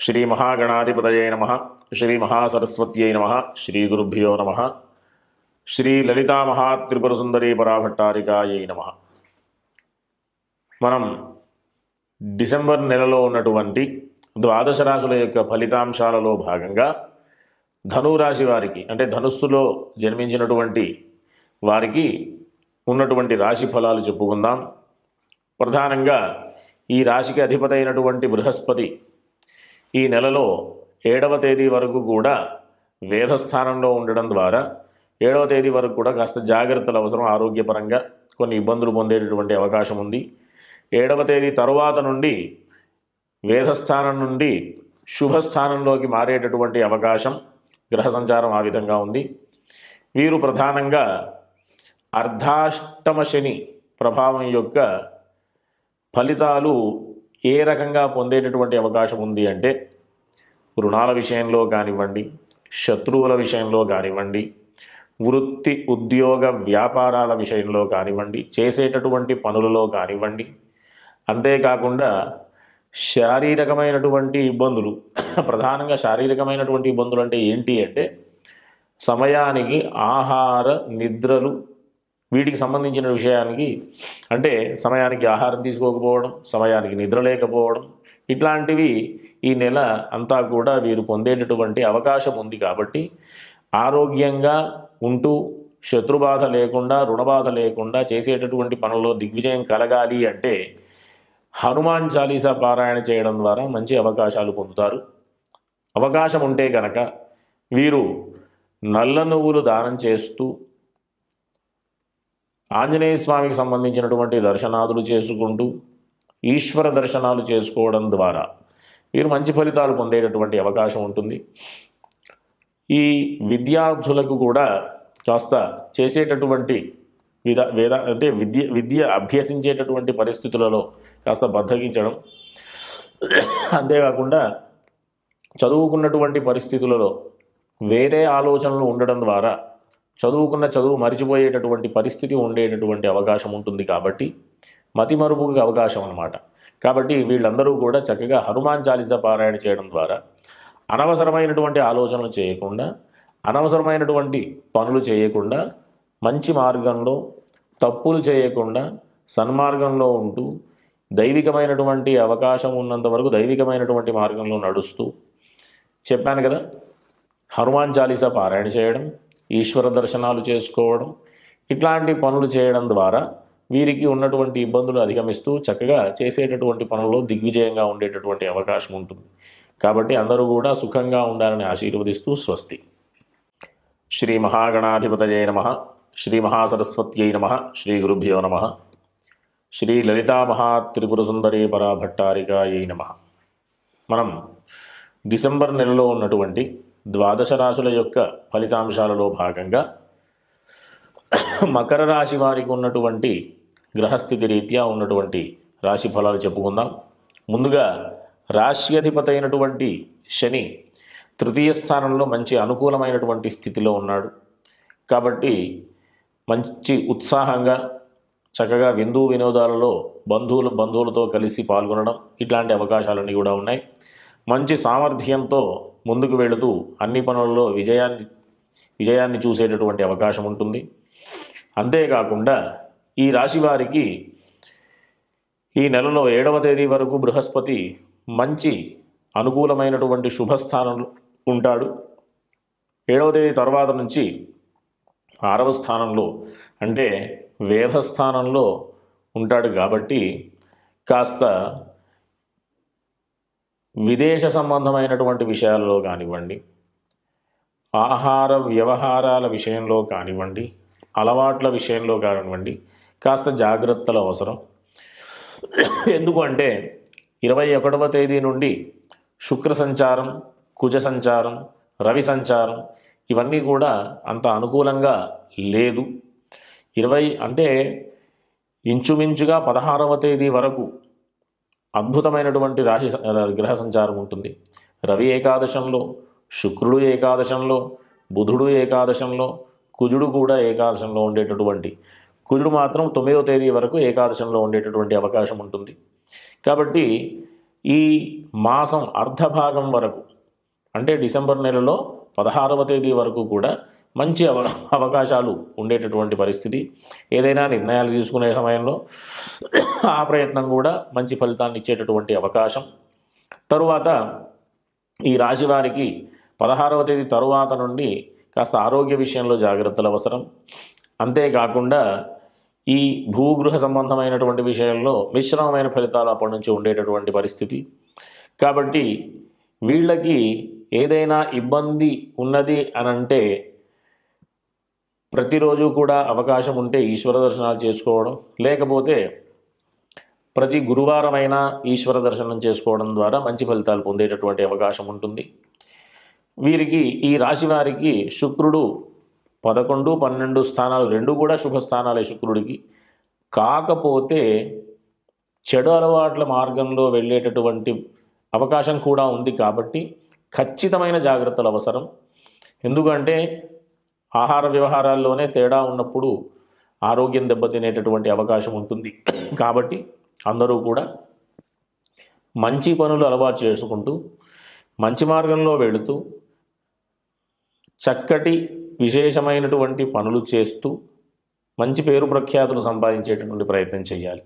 శ్రీ మహాగణాధిపతయే నమః. శ్రీ మహాసరస్వత్యై నమః. శ్రీ గురుభ్యో నమః. శ్రీ లలితా మహాత్రిపుర సుందరీ పరాభట్టారికాయై నమః. మనం డిసెంబర్ నెలలో ఉన్నటువంటి ద్వాదశ రాశుల యొక్క ఫలితాంశాలలో భాగంగా ధనురాశి వారికి, అంటే ధనుస్సులో జన్మించినటువంటి వారికి ఉన్నటువంటి రాశి ఫలాలు చెప్పుకుందాం. ప్రధానంగా ఈ రాశికి అధిపతి అయినటువంటి బృహస్పతి ఈ నెలలో 7వ తేదీ వరకు కూడా వేధస్థానంలో ఉండడం ద్వారా 7వ తేదీ వరకు కూడా కాస్త జాగ్రత్తలు అవసరం. ఆరోగ్యపరంగా కొన్ని ఇబ్బందులు పొందేటటువంటి అవకాశం ఉంది. 7వ తేదీ తరువాత నుండి వేధస్థానం నుండి శుభస్థానంలోకి మారేటటువంటి అవకాశం, గ్రహ సంచారం ఆ విధంగా ఉంది. వీరు ప్రధానంగా అర్ధాష్టమ శని ప్రభావం యొక్క ఫలితాలు ఏ రకంగా పొందేటటువంటి అవకాశం ఉంది అంటే, రుణాల విషయంలో కానివ్వండి, శత్రువుల విషయంలో కానివ్వండి, వృత్తి ఉద్యోగ వ్యాపారాల విషయంలో కానివ్వండి, చేసేటటువంటి పనులలో కానివ్వండి, అంతేకాకుండా శారీరకమైనటువంటి ఇబ్బందులు, ప్రధానంగా శారీరకమైనటువంటి ఇబ్బందులు అంటే ఏంటి అంటే సమయానికి ఆహార నిద్రలు, వీటికి సంబంధించిన విషయానికి, అంటే సమయానికి ఆహారం తీసుకోకపోవడం, సమయానికి నిద్ర లేకపోవడం, ఇట్లాంటివి ఈ నెల అంతా కూడా వీరు పొందేటటువంటి అవకాశం ఉంది. కాబట్టి ఆరోగ్యంగా ఉంటూ శత్రుబాధ లేకుండా, రుణబాధ లేకుండా చేసేటటువంటి పనుల్లో దిగ్విజయం కలగాలి అంటే హనుమాన్ చాలీసా పారాయణ చేయడం ద్వారా మంచి అవకాశాలు పొందుతారు. అవకాశం ఉంటే కనుక వీరు నల్ల నువ్వులు దానం చేస్తూ ఆంజనేయ స్వామికి సంబంధించినటువంటి దర్శనాదులు చేసుకుంటూ ఈశ్వర దర్శనాలు చేసుకోవడం ద్వారా వీరు మంచి ఫలితాలు పొందేటటువంటి అవకాశం ఉంటుంది. ఈ విద్యార్థులకు కూడా కాస్త చేసేటటువంటి అంటే విద్య అభ్యసించేటటువంటి పరిస్థితులలో కాస్త బద్దగించడం, అంతేకాకుండా చదువుకున్నటువంటి పరిస్థితులలో వేరే ఆలోచనలు ఉండడం ద్వారా చదువుకున్న చదువు మరిచిపోయేటటువంటి పరిస్థితి ఉండేటటువంటి అవకాశం ఉంటుంది. కాబట్టి మతిమరుపుకి అవకాశం అన్నమాట. కాబట్టి వీళ్ళందరూ కూడా చక్కగా హనుమాన్ చాలీసా పారాయణ చేయడం ద్వారా అనవసరమైనటువంటి ఆలోచనలు చేయకుండా, అనవసరమైనటువంటి పనులు చేయకుండా, మంచి మార్గంలో తప్పులు చేయకుండా సన్మార్గంలో ఉంటూ దైవికమైనటువంటి అవకాశం ఉన్నంత వరకు దైవికమైనటువంటి మార్గంలో నడుస్తూ, చెప్పాను కదా, హనుమాన్ చాలీసా పారాయణ చేయడం, ఈశ్వర దర్శనాలు చేసుకోవడం, ఇట్లాంటి పనులు చేయడం ద్వారా వీరికి ఉన్నటువంటి ఇబ్బందులు అధిగమిస్తూ చక్కగా చేసేటటువంటి పనుల్లో దిగ్విజయంగా ఉండేటటువంటి అవకాశం ఉంటుంది. కాబట్టి అందరూ కూడా సుఖంగా ఉండాలని ఆశీర్వదిస్తూ స్వస్తి. శ్రీ మహాగణాధిపతయే నమః. శ్రీ మహాసరస్వత్యై నమః. శ్రీ గురుభ్యో నమః. శ్రీ లలితా మహాత్రిపుర సుందరీ పరాభట్టారికాయై నమః. మనం డిసెంబర్ నెలలో ఉన్నటువంటి ద్వాదశ రాశుల యొక్క ఫలితాంశాలలో భాగంగా మకర రాశి వారికి ఉన్నటువంటి గ్రహస్థితి రీత్యా ఉన్నటువంటి రాశి ఫలాలు చెప్పుకుందాం. ముందుగా రాశ్యాధిపతి అయినటువంటి శని తృతీయ స్థానంలో మంచి అనుకూలమైనటువంటి స్థితిలో ఉన్నాడు. కాబట్టి మంచి ఉత్సాహంగా చక్కగా విందు వినోదాలలో బంధువులతో కలిసి పాల్గొనడం, ఇట్లాంటి అవకాశాలన్నీ కూడా ఉన్నాయి. మంచి సామర్థ్యంతో ముందుకు వెళుతూ అన్ని పనులలో విజయాన్ని చూసేటటువంటి అవకాశం ఉంటుంది. అంతేకాకుండా ఈ రాశి వారికి ఈ నెలలో 7వ తేదీ వరకు బృహస్పతి మంచి అనుకూలమైనటువంటి శుభస్థానంలో ఉంటాడు. 7వ తేదీ తర్వాత నుంచి 6వ స్థానంలో, అంటే వేధస్థానంలో ఉంటాడు. కాబట్టి కాస్త విదేశ సంబంధమైనటువంటి విషయాల్లో కానివ్వండి, ఆహార వ్యవహారాల విషయంలో కానివ్వండి, అలవాట్ల విషయంలో కానివ్వండి, కాస్త జాగ్రత్తలు అవసరం. ఎందుకంటే 21వ తేదీ నుండి శుక్ర సంచారం, కుజ సంచారం, రవి సంచారం ఇవన్నీ కూడా అంత అనుకూలంగా లేదు. 20 అంటే ఇంచుమించుగా 16వ తేదీ వరకు అద్భుతమైనటువంటి గ్రహ సంచారం ఉంటుంది. రవి ఏకాదశంలో, శుక్రుడు ఏకాదశంలో, బుధుడు ఏకాదశంలో, కుజుడు కూడా ఏకాదశంలో ఉండేటటువంటి, కుజుడు మాత్రం 9వ తేదీ వరకు ఏకాదశంలో ఉండేటటువంటి అవకాశం ఉంటుంది. కాబట్టి ఈ మాసం అర్ధభాగం వరకు అంటే డిసెంబర్ నెలలో 16వ తేదీ వరకు కూడా మంచి అవకాశాలు ఉండేటటువంటి పరిస్థితి. ఏదైనా నిర్ణయాలు తీసుకునే సమయంలో ఆ ప్రయత్నం కూడా మంచి ఫలితాన్ని ఇచ్చేటటువంటి అవకాశం. తరువాత ఈ రాశి వారికి 16వ తేదీ తరువాత నుండి కాస్త ఆరోగ్య విషయంలో జాగ్రత్తలు అవసరం. అంతేకాకుండా ఈ భూగృహ సంబంధమైనటువంటి విషయంలో మిశ్రమమైన ఫలితాలు అప్పటి నుంచి ఉండేటటువంటి పరిస్థితి. కాబట్టి వీళ్ళకి ఏదైనా ఇబ్బంది ఉన్నది అనంటే ప్రతిరోజు కూడా అవకాశం ఉంటే ఈశ్వర దర్శనాలు చేసుకోవడం, లేకపోతే ప్రతి గురువారమైనా ఈశ్వర దర్శనం చేసుకోవడం ద్వారా మంచి ఫలితాలు పొందేటటువంటి అవకాశం ఉంటుంది. వీరికి ఈ రాశి వారికి శుక్రుడు 11, 12 స్థానాలు రెండు కూడా శుభస్థానాలే శుక్రుడికి. కాకపోతే చెడు అలవాట్ల మార్గంలో వెళ్ళేటటువంటి అవకాశం కూడా ఉంది. కాబట్టి ఖచ్చితమైన జాగ్రత్తలు అవసరం. ఎందుకంటే ఆహార వ్యవహారాల్లోనే తేడా ఉన్నప్పుడు ఆరోగ్యం దెబ్బతినేటటువంటి అవకాశం ఉంటుంది. కాబట్టి అందరూ కూడా మంచి పనులు అలవాటు చేసుకుంటూ మంచి మార్గంలో వెళుతూ చక్కటి విశేషమైనటువంటి పనులు చేస్తూ మంచి పేరు ప్రఖ్యాతులు సంపాదించేటటువంటి ప్రయత్నం చేయాలి.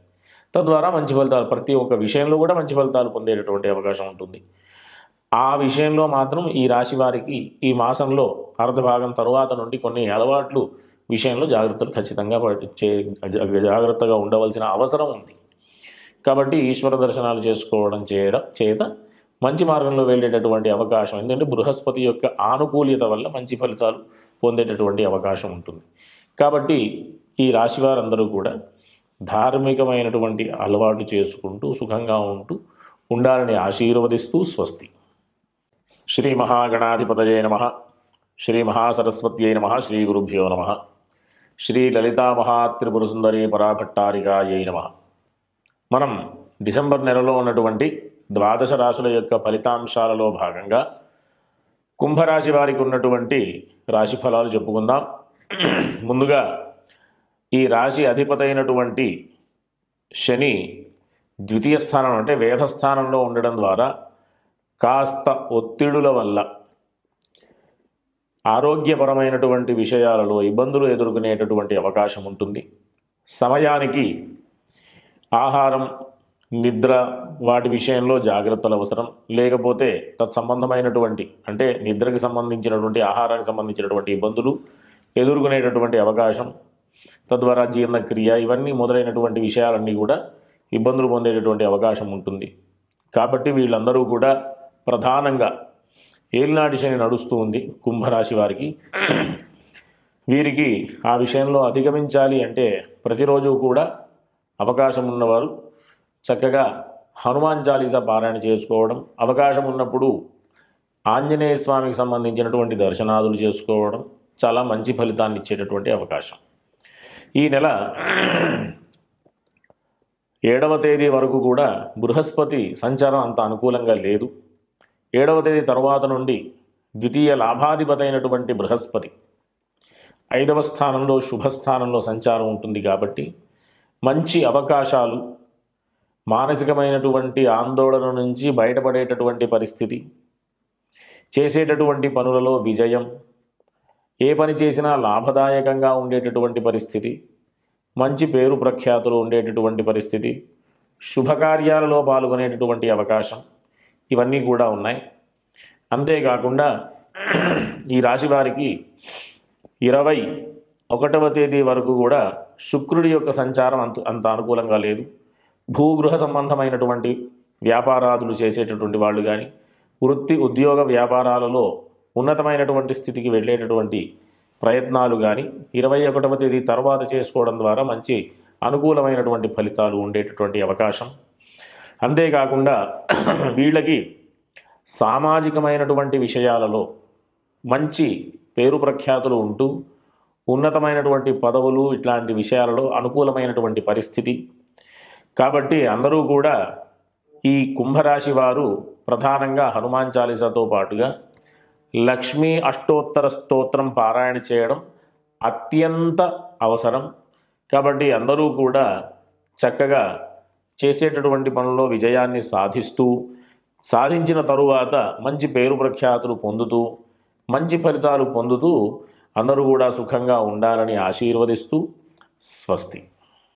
తద్వారా మంచి ఫలితాలు ప్రతి ఒక్క విషయంలో కూడా మంచి ఫలితాలు పొందేటటువంటి అవకాశం ఉంటుంది. ఆ విషయంలో మాత్రం ఈ రాశి వారికి ఈ మాసంలో అర్ధభాగం తరువాత నుండి కొన్ని అలవాట్లు విషయంలో జాగ్రత్తలు ఖచ్చితంగా జాగ్రత్తగా ఉండవలసిన అవసరం ఉంది. కాబట్టి ఈశ్వర దర్శనాలు చేసుకోవడం చేత మంచి మార్గంలో వెళ్ళేటటువంటి అవకాశం, ఎందుకంటే బృహస్పతి యొక్క ఆనుకూల్యత వల్ల మంచి ఫలితాలు పొందేటటువంటి అవకాశం ఉంటుంది. కాబట్టి ఈ రాశి వారందరూ కూడా ధార్మికమైనటువంటి అలవాటు చేసుకుంటూ సుఖంగా ఉండాలని ఆశీర్వదిస్తూ స్వస్తి. శ్రీ మహాగణాధిపతయే నమః. శ్రీ మహాసరస్వత్యై నమః. శ్రీ గురుభ్యో నమః. శ్రీ లలితా మహాత్రిపురసుందరీ పరాభట్టారికాయై నమః. మనం డిసెంబర్ నెలలో ఉన్నటువంటి ద్వాదశ రాశుల యొక్క ఫలితాంశాలలో భాగంగా కుంభరాశి వారికి ఉన్నటువంటి రాశి ఫలాలు చెప్పుకుందాం. ముందుగా ఈ రాశి అధిపతైనటువంటి శని ద్వితీయ స్థానం అంటే వేధస్థానంలో ఉండడం ద్వారా కాస్త ఒత్తిడుల వల్ల ఆరోగ్యపరమైనటువంటి విషయాలలో ఇబ్బందులు ఎదుర్కొనేటటువంటి అవకాశం ఉంటుంది. సమయానికి ఆహారం, నిద్ర వాటి విషయంలో జాగ్రత్తలు అవసరం. లేకపోతే తత్సంబంధమైనటువంటి అంటే నిద్రకి సంబంధించినటువంటి ఆహారానికి సంబంధించినటువంటి ఇబ్బందులు ఎదుర్కొనేటటువంటి అవకాశం, తద్వారా జీర్ణక్రియ ఇవన్నీ మొదలైనటువంటి విషయాలన్నీ కూడా ఇబ్బందులు పొందేటటువంటి అవకాశం ఉంటుంది. కాబట్టి వీళ్ళందరూ కూడా ప్రధానంగా ఏలినాటి శని నడుస్తూ ఉంది కుంభరాశి వారికి. వీరికి ఆ విషయంలో అధిగమించాలి అంటే ప్రతిరోజు కూడా అవకాశం ఉన్నవారు చక్కగా హనుమాన్ చాలీసా పారాయణ చేసుకోవడం, అవకాశం ఉన్నప్పుడు ఆంజనేయ స్వామికి సంబంధించినటువంటి దర్శనాదులు చేసుకోవడం చాలా మంచి ఫలితాన్ని ఇచ్చేటటువంటి అవకాశం. ఈ నెల 7వ తేదీ వరకు కూడా బృహస్పతి సంచారం అంత అనుకూలంగా లేదు. 7వ తేదీ తర్వాత నుండి ద్వితీయ లాభాధిపతి అయినటువంటి బృహస్పతి 5వ స్థానంలో శుభస్థానంలో సంచారం ఉంటుంది. కాబట్టి మంచి అవకాశాలు, మానసికమైనటువంటి ఆందోళన నుంచి బయటపడేటటువంటి పరిస్థితి, చేసేటటువంటి పనులలో విజయం, ఏ పని చేసినా లాభదాయకంగా ఉండేటటువంటి పరిస్థితి, మంచి పేరు ప్రఖ్యాతులు ఉండేటటువంటి పరిస్థితి, శుభకార్యాలలో పాల్గొనేటటువంటి అవకాశం ఇవన్నీ కూడా ఉన్నాయి. అంతేకాకుండా ఈ రాశి వారికి 21వ తేదీ వరకు కూడా శుక్రుడి యొక్క సంచారం అంత అనుకూలంగా లేదు. భూగృహ సంబంధమైనటువంటి వ్యాపారాదులు చేసేటటువంటి వాళ్ళు కానీ, వృత్తి ఉద్యోగ వ్యాపారాలలో ఉన్నతమైనటువంటి స్థితికి వెళ్ళేటటువంటి ప్రయత్నాలు కానీ 21వ తేదీ తర్వాత చేసుకోవడం ద్వారా మంచి అనుకూలమైనటువంటి ఫలితాలు ఉండేటటువంటి అవకాశం. అంతేకాకుండా వీళ్ళకి సామాజికమైనటువంటి విషయాలలో మంచి పేరు ప్రఖ్యాతులు ఉంటూ ఉన్నతమైనటువంటి పదవులు ఇట్లాంటి విషయాలలో అనుకూలమైనటువంటి పరిస్థితి. కాబట్టి అందరూ కూడా ఈ కుంభరాశి వారు ప్రధానంగా హనుమాన్ చాలీసాతో పాటుగా లక్ష్మీ అష్టోత్తర స్తోత్రం పారాయణ చేయడం అత్యంత అవసరం. కాబట్టి అందరూ కూడా చక్కగా చేసేటటువంటి పనుల్లో విజయాన్ని సాధిస్తూ, సాధించిన తరువాత మంచి పేరు ప్రఖ్యాతులు పొందుతూ, మంచి ఫలితాలు పొందుతూ అందరూ కూడా సుఖంగా ఉండాలని ఆశీర్వదిస్తూ స్వస్తి.